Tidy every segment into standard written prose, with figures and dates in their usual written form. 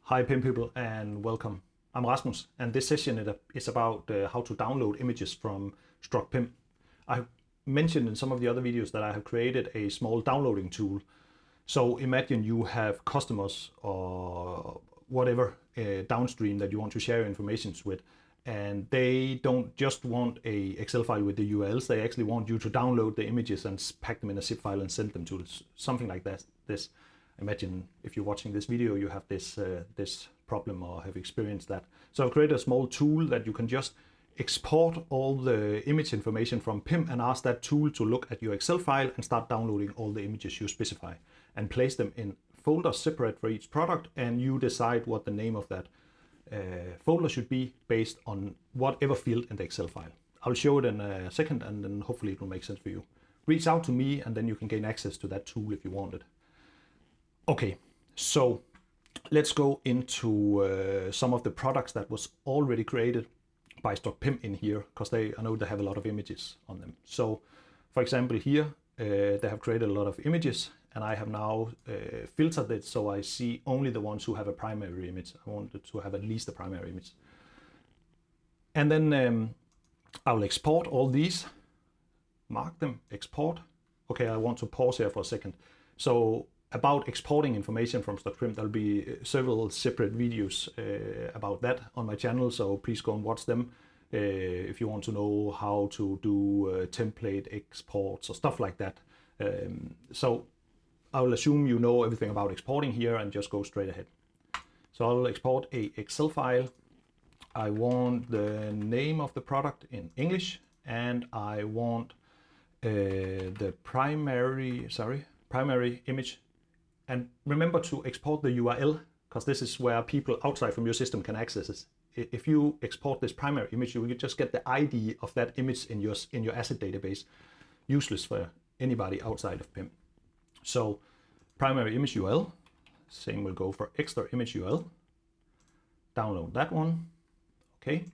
Hi PIM people and welcome. I'm Rasmus and this session is about how to download images from Struct PIM. I mentioned in some of the other videos that I have created a small downloading tool. So imagine you have customers or whatever downstream that you want to share information with, and they don't just want a Excel file with the URLs, they actually want you to download the images and pack them in a zip file and send them to something like that. Imagine if you're watching this video, you have this problem or have experienced that. So I've created a small tool that you can just export all the image information from PIM and ask that tool to look at your Excel file and start downloading all the images you specify and place them in folders separate for each product, and you decide what the name of that folder should be based on whatever field in the Excel file. I'll show it in a second and then hopefully it will make sense for you. Reach out to me and then you can gain access to that tool if you want it. Okay, so let's go into some of the products that was already created by Struct PIM in here, because I know they have a lot of images on them. So for example here, they have created a lot of images and I have now filtered it so I see only the ones who have a primary image. I wanted to have at least a primary image. And then I'll export all these, mark them, export. Okay, I want to pause here for a second. So about exporting information from Struct PIM, there'll be several separate videos about that on my channel, so please go and watch them if you want to know how to do template exports or stuff like that. So I'll assume you know everything about exporting here and just go straight ahead. So I'll export a Excel file. I want the name of the product in English and I want the primary image. And remember to export the URL, because this is where people outside from your system can access it. If you export this primary image, you will just get the ID of that image in your asset database, useless for anybody outside of PIM. So primary image URL, same will go for extra image URL. Download that one, okay,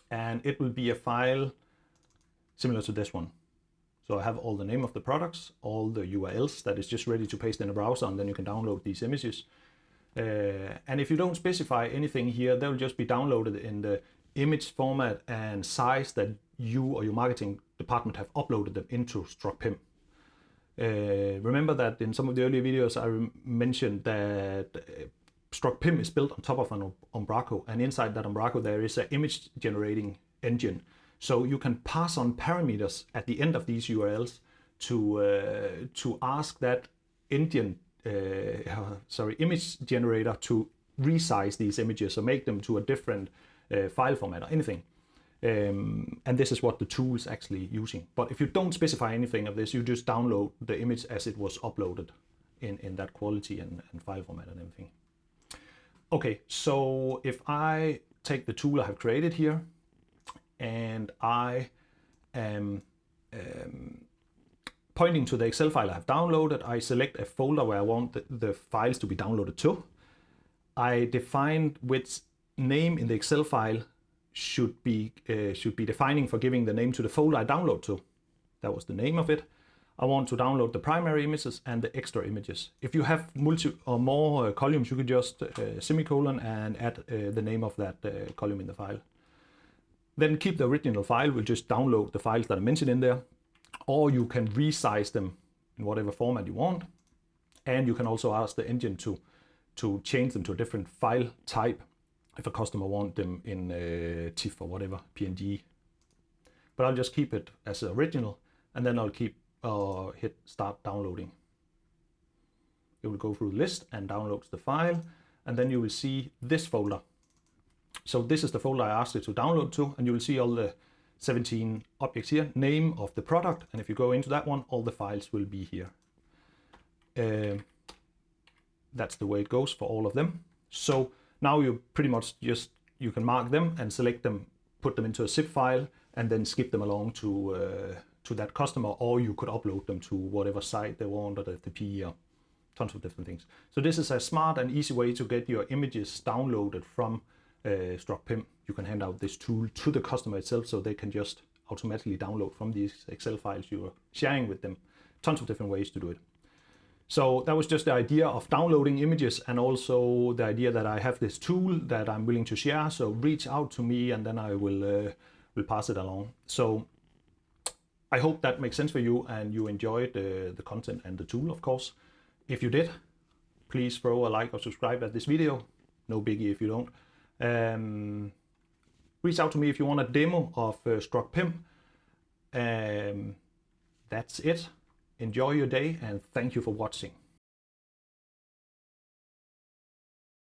and it will be a file similar to this one. So I have all the name of the products, all the URLs that is just ready to paste in a browser, and then you can download these images. And if you don't specify anything here, they will just be downloaded in the image format and size that you or your marketing department have uploaded them into Struct PIM. Remember that in some of the earlier videos I mentioned that Struct PIM is built on top of an Umbraco, and inside that Umbraco there is an image generating engine. So you can pass on parameters at the end of these URLs to ask that image generator to resize these images or make them to a different file format or anything. And this is what the tool is actually using. But if you don't specify anything of this, you just download the image as it was uploaded in that quality and file format and everything. Okay, so if I take the tool I have created here, and I am pointing to the Excel file I have downloaded, I select a folder where I want the files to be downloaded to. I define which name in the Excel file should be defining for giving the name to the folder I download to. That was the name of it. I want to download the primary images and the extra images. If you have multi or more columns, you could just semicolon and add the name of that column in the file. Then keep the original file, we'll just download the files that are mentioned in there, or you can resize them in whatever format you want. And you can also ask the engine to change them to a different file type if a customer wants them in TIFF or whatever, PNG. But I'll just keep it as original, and then I'll hit start downloading. It will go through the list and downloads the file, and then you will see this folder. So this is the folder I asked it to download to, and you will see all the 17 objects here, name of the product, and if you go into that one, all the files will be here. That's the way it goes for all of them. So now you pretty much you can mark them and select them, put them into a zip file, and then skip them along to that customer, or you could upload them to whatever site they want, or the FTP, or tons of different things. So this is a smart and easy way to get your images downloaded from Struct PIM. You can hand out this tool to the customer itself so they can just automatically download from these Excel files you're sharing with them. Tons of different ways to do it. So that was just the idea of downloading images, and also the idea that I have this tool that I'm willing to share. So reach out to me and then I will pass it along. So I hope that makes sense for you and you enjoyed the content and the tool, of course. If you did, please throw a like or subscribe at this video. No biggie if you don't. Reach out to me if you want a demo of Struct PIM. That's it. Enjoy your day and thank you for watching.